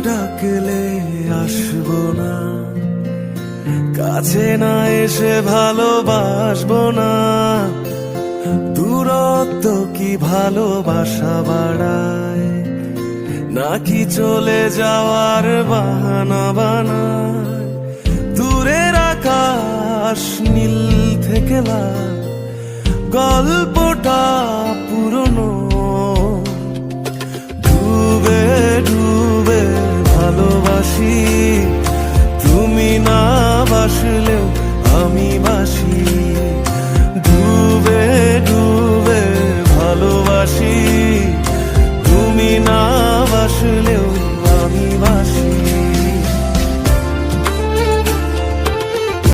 ডাকলে আসবো না, কাছে না এসে ভালোবাসবো না। দূরত্ব কি ভালোবাসা বাড়ায়, নাকি চলে যাওয়ার বাহানা বানায়? দূরের আকাশ নীল থেকে লাল, গল্পটা পুরনো। ডুবে ডুবে ভালোবাসি, তুমি না বাসলেও আমি বাসি।